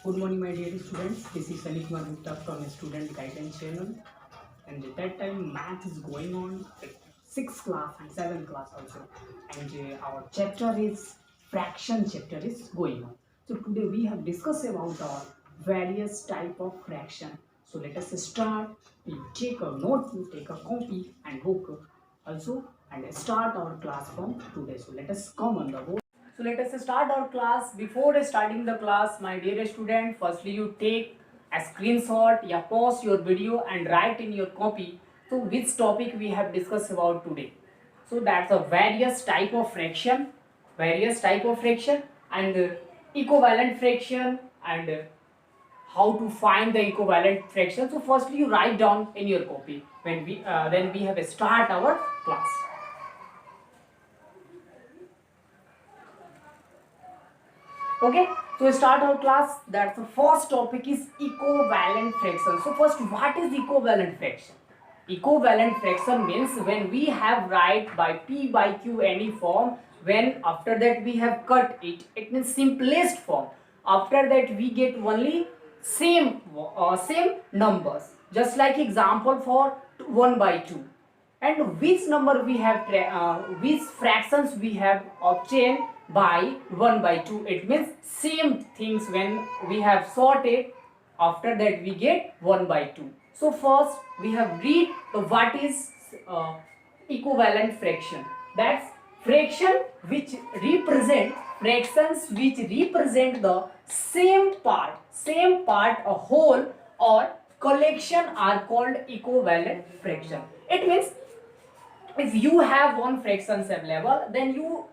Good morning, my dear students. This is Sunny Kumar Gupta from Student Guidance Channel. And at that time, math is going on, like 6th class and 7th class also. And our chapter is fraction chapter is going on. So today we have discussed about our various type of fraction. So let us start. We take a note, we take a copy and book also, and start our class from today. So let us come on the board. So let us start our class. Before starting the class, my dear student, firstly you take a screenshot, you pause your video and write in your copy so which topic we have discussed about today. So that's a various type of fraction and equivalent fraction and how to find the equivalent fraction. So firstly you write down in your copy when we then we have start our class. Okay, so we start our class. That's the first topic is equivalent fraction. So first, what is equivalent fraction? Equivalent fraction means when we have write by p by q any form, when after that we have cut it, it means simplest form. After that we get only same numbers. Just like example for 1 by 2, and which number we have which fractions we have obtained by 1 by 2, it means same things when we have sorted, after that we get 1 by 2. So first we have read the what is equivalent fraction. That's fraction which represent fractions which represent the same part a whole or collection are called equivalent fraction. It means if you have one fractions available, then you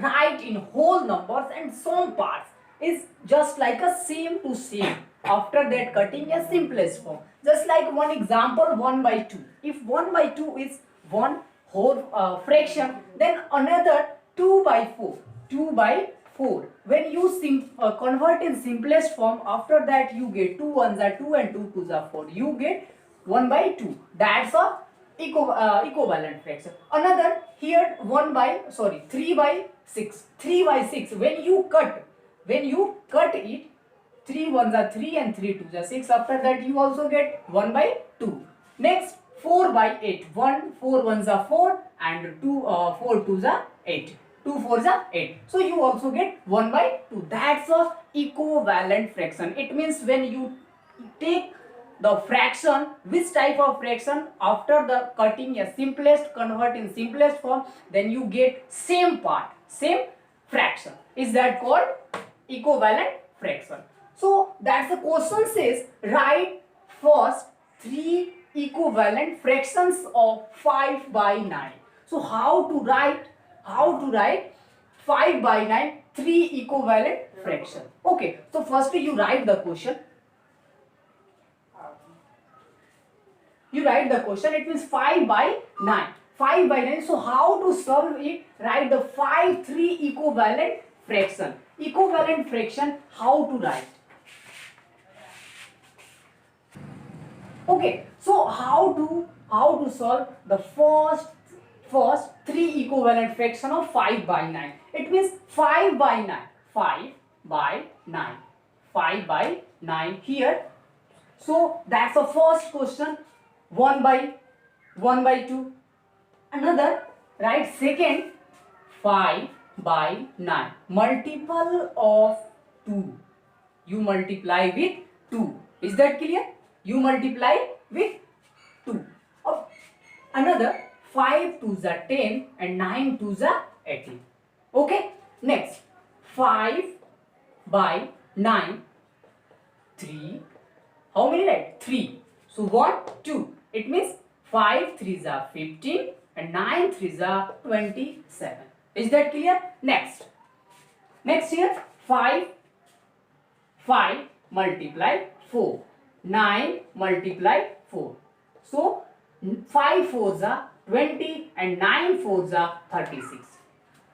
write in whole numbers and some parts is just like a same to same, after that cutting a simplest form. Just like one example, 1 by 2. If 1 by 2 is one whole fraction, then another 2 by 4, 2 by 4, when you convert in simplest form, after that you get 2 ones are 2 and 2 twos are 4, you get 1 by 2. That's a equivalent fraction. Another here 1 by 3 by 6, 3 by 6, when you cut it, 3 ones are 3 and 3 twos are 6, after that you also get 1 by 2. Next 4 by 8, 1 4 ones are 4 and 2 4 twos are 8, 2 fours are 8, so you also get 1 by 2. That's a equivalent fraction. It means when you take the fraction, which type of fraction, after the cutting a simplest, convert in simplest form, then you get same part, same fraction, is that called equivalent fraction. So that's the question says write first 3 equivalent fractions of 5 by 9. So how to write 5 by 9 3 equivalent fraction. Okay, so first you write the question. You write the question, it means 5 by 9. 5 by 9. So how to solve it? Write the 5 3 equivalent fraction. Equivalent fraction, how to write? Okay, so how to solve the first 3 equivalent fraction of 5 by 9? It means 5 by 9. 5 by 9. 5 by 9 here. So that's the first question. 1 by 2. Another, right, second 5 by 9, multiple of 2, you multiply with 2, is that clear? You multiply with 2. Another 5 twos are 10 and 9 twos are 18. Okay, next 5 by 9, 3, how many, right? 3. So 1 2, it means 5 threes are 15 and 9 threes are 27. Is that clear? Next here 5 multiply 4, 9 multiply 4. So 5 fours are 20 and 9 fours are 36.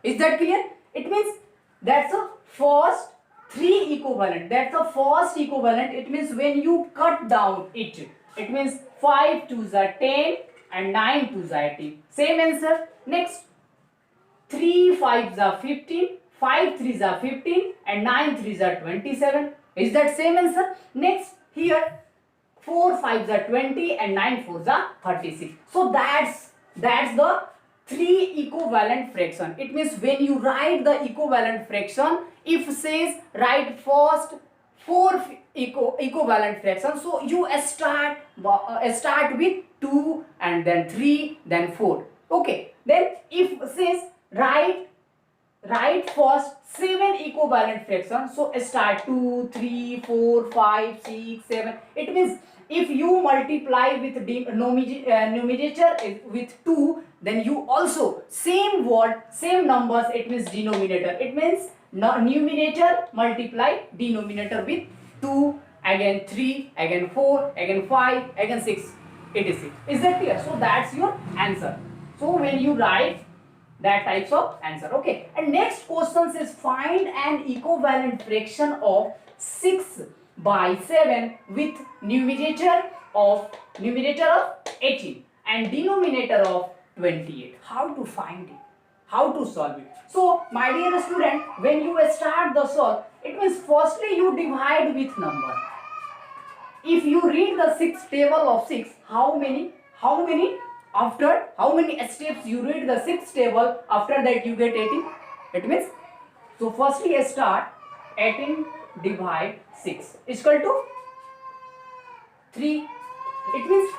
Is that clear? It means that's the first 3 equivalent. That's the first equivalent. It means when you cut down it means 5 twos are 10 and 9 twos are 18. Same answer. Next 3 fives are 15, 5 threes are 15 and 9 threes are 27. Is that same answer? Next, here 4 5s are 20 and 9 4s are 36. So that's the three equivalent fraction. It means when you write the equivalent fraction, if says write first four equivalent fractions, so you start with 2 and then 3 then 4. Okay, then if says write first 7 equivalent fractions, so start 2 3 4 5 6 7. It means if you multiply with numerator with 2, then you also same word same numbers, it means denominator, it means numerator multiply denominator with 2, again 3, again 4, again 5, again 6, 86. Is that clear? So that's your answer. So when you write that types of answer. Okay, and next question says find an equivalent fraction of 6 by 7 with numerator of 18 and denominator of 28. How to find it? How to solve it? So my dear student, when you start the solve, it means firstly you divide with number. If you read the 6 table of 6, how many after how many steps you read the 6 table, after that you get 18? It means, so firstly start 18 divide 6 is equal to 3. It means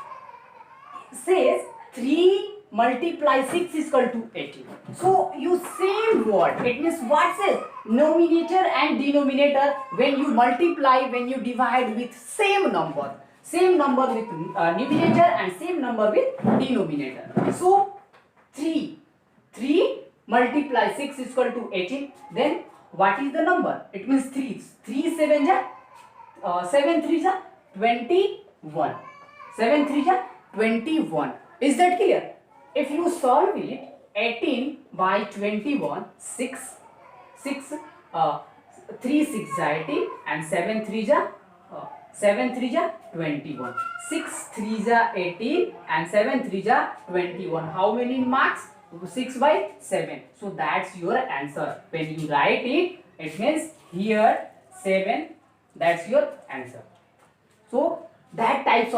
says 3 multiply 6 is equal to 18. So you same word, it means what says numerator and denominator, when you multiply, when you divide with same number with numerator and same number with denominator. So 3 multiply 6 is equal to 18. Then what is the number? It means 3 7 ja 7 3 ja 21. 7 3 ja 21. Is that clear? If you solve it, 18 by 21, 3 6 ja 18 and 7 3 ja 21. 6 3 ja 18 and 7 3 ja 21. How many marks? 6 by 7. So that's your answer. When you write it, it means here 7. That's your answer. So that type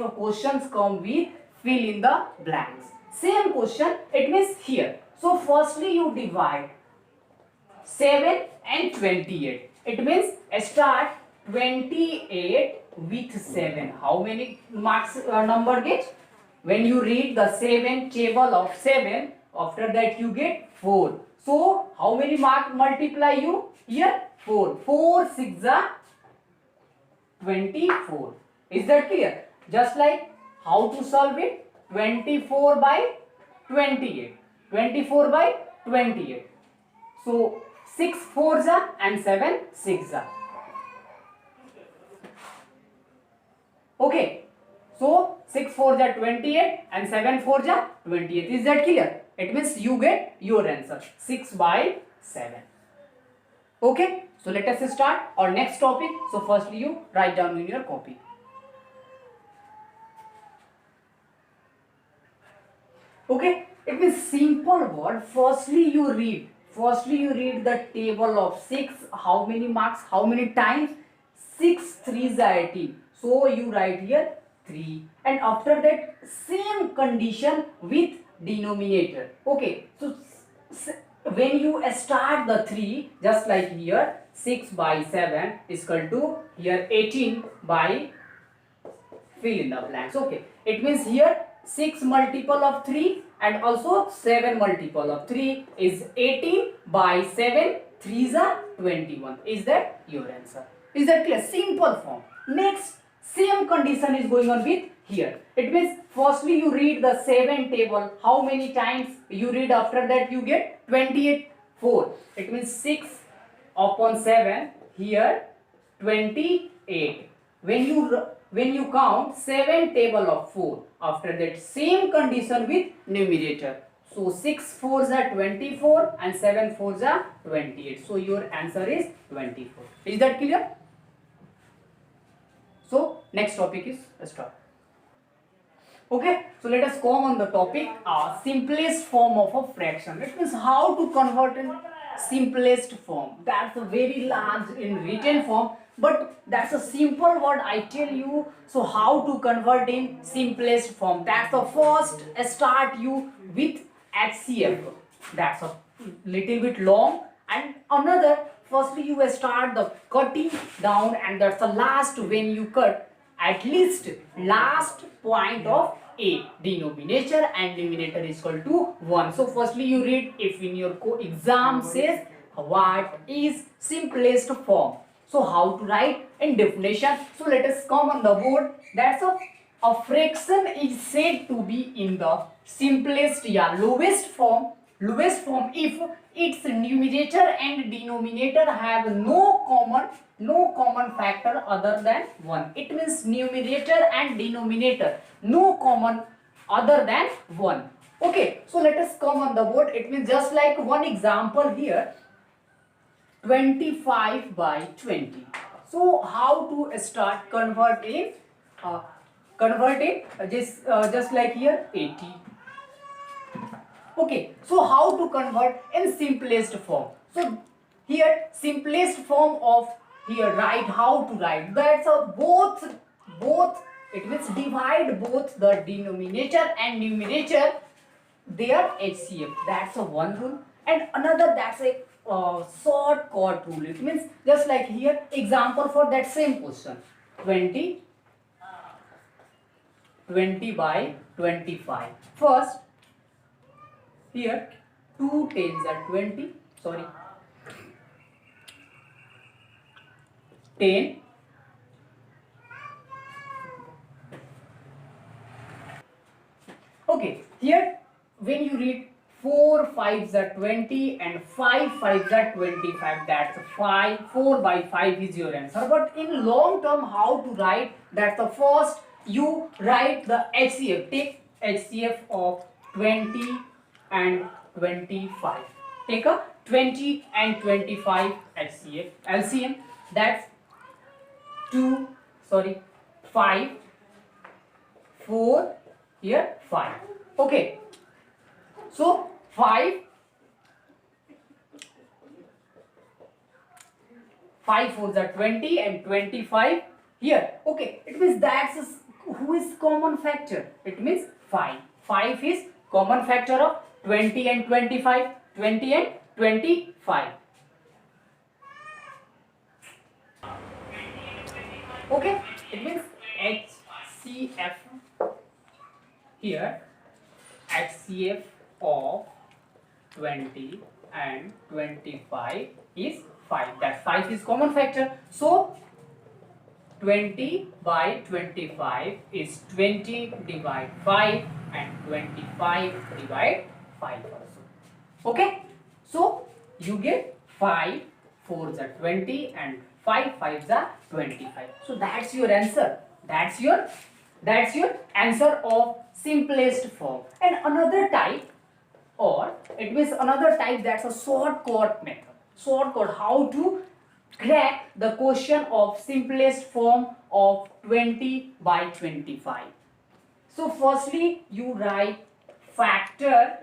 of questions come with fill in the blanks. Same question, it means here. So firstly you divide 7 and 28. It means start 28 with 7. How many marks number gets? When you read the 7 table of 7, after that you get 4. So how many mark multiply you? Here 4. 4 6 are 24. Is that clear? Just like how to solve it? 24 by 28. 24 by 28. So 6 4s are and 7 6s are. Okay. So 6 4s are 28 and 7 4s are 28. Is that clear? It means you get your answer 6 by 7. Okay. So let us start our next topic. So firstly you write down in your copy. Okay, it means simple word. Firstly you read the table of 6. How many marks? How many times? 6 3s are 18. So you write here 3, and after that same condition with denominator. Okay, so when you start the 3, just like here 6 by 7 is equal to here 18 by fill in the blanks. Okay, it means here 6 multiple of 3 and also 7 multiple of 3 is 18 by 7. 3s are 21. Is that your answer? Is that clear? Simple form. Next, same condition is going on with here. It means firstly you read the 7 table. How many times you read, after that you get 28 4. It means 6 upon 7 here 28. When you count 7 table of 4, after that same condition with numerator. So 6 4s are 24 and 7 4s are 28. So your answer is 24. Is that clear? So next topic is start. Okay, so let us come on the topic simplest form of a fraction. It means how to convert in simplest form. That's a very large in written form. but that's a simple word I tell you. So how to convert in simplest form? That's the first start you with HCF. That's a little bit long, and another firstly you start the cutting down, and that's the last when you cut at least last point of a denominator and numerator is equal to 1. So firstly you read if in your exam says what is simplest form. So how to write in definition? So let us come on the board. That's a fraction is said to be in the simplest, lowest form. Lowest form if its numerator and denominator have no common factor other than 1. It means numerator and denominator no common other than 1. Okay, so let us come on the board. It means just like one example here, 25 by 20. So how to start converting just like here 80. Okay, so how to convert in simplest form? So here simplest form of here write how to write. That's a both it means divide both the denominator and numerator their HCF. That's a one rule, and another that's a shortcut rule. It means just like here example for that same question, 20 by 25. First here 2 tens are 20, sorry, 10, okay, here when you read 4 5s are 20 and 5 5s are 25, that's 4 by 5 is your answer. But in long term how to write? That's the first you write the HCF. Take HCF of 20 and 25. Take a 20 and 25 HCF LCM. That's 5 4 here 5. Okay, so 5 4s are 20 and 25 here. Okay, it means that's who is common factor. It means 5 is common factor of 20 and 25. 20 and 25. Okay, it means HCF here, HCF of 20 and 25 is 5. That 5 is common factor. So 20 by 25 is 20 divide 5 and 25 divide 5 also. Okay, so you get 5 4s are 20 and 5 5s are 25. So that's your answer. That's your answer of simplest form. And another type, or it means another type, that's a shortcut method. Shortcut, how to crack the question of simplest form of 20 by 25. So firstly you write factor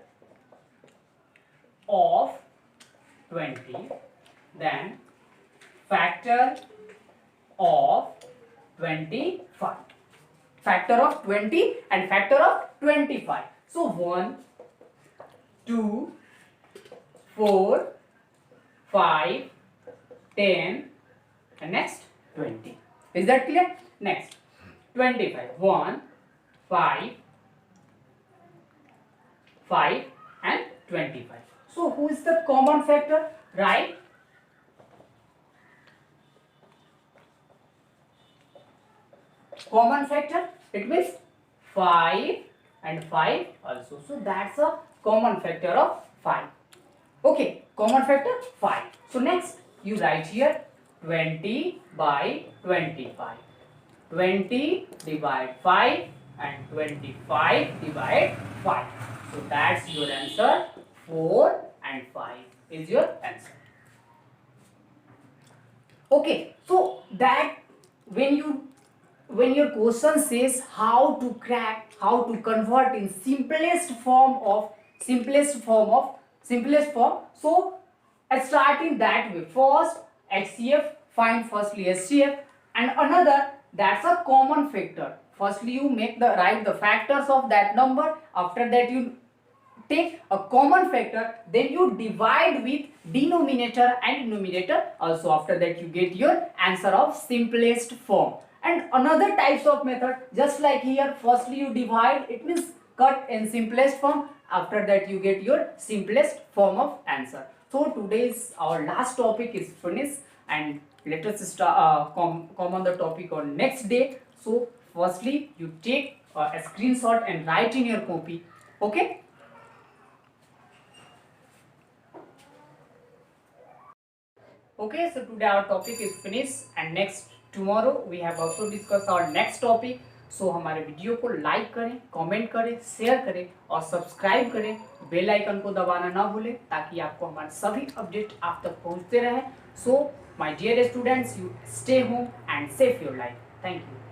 of 20, then factor of 25. Factor of 20 and factor of 25. So 1, 2, 4, 5, 10, and next 20. Is that clear? Next 25. 1, 5, and 25. So who is the common factor? Right? Common factor, it means 5 and 5 also. So that's a common factor of 5. Okay, common factor 5. So next you write here 20 by 25. 20 divide 5 and 25 divide 5. So that's your answer. 4 and 5 is your answer. Okay, so that when your question says how to crack, how to convert in simplest form, so starting that way. First HCF find firstly HCF, and another that's a common factor. Firstly you write the factors of that number, after that you take a common factor, then you divide with denominator and numerator also, after that you get your answer of simplest form. And another types of method, just like here, firstly you divide, it means cut in simplest form, after that you get your simplest form of answer. So today's our last topic is finished, and let us start come on the topic on next day. So firstly you take a screenshot and write in your copy. Okay. Okay, so today our topic is finished, and next tomorrow we have also discussed our next topic. So हमारे video को like करें, comment करें, share करें और subscribe करें, bell icon को दबाना ना भूलें, ताकि आपको हमारे सभी अपडेट आप तक पहुंचते रहें. So my dear students, you stay home and save your life. Thank you.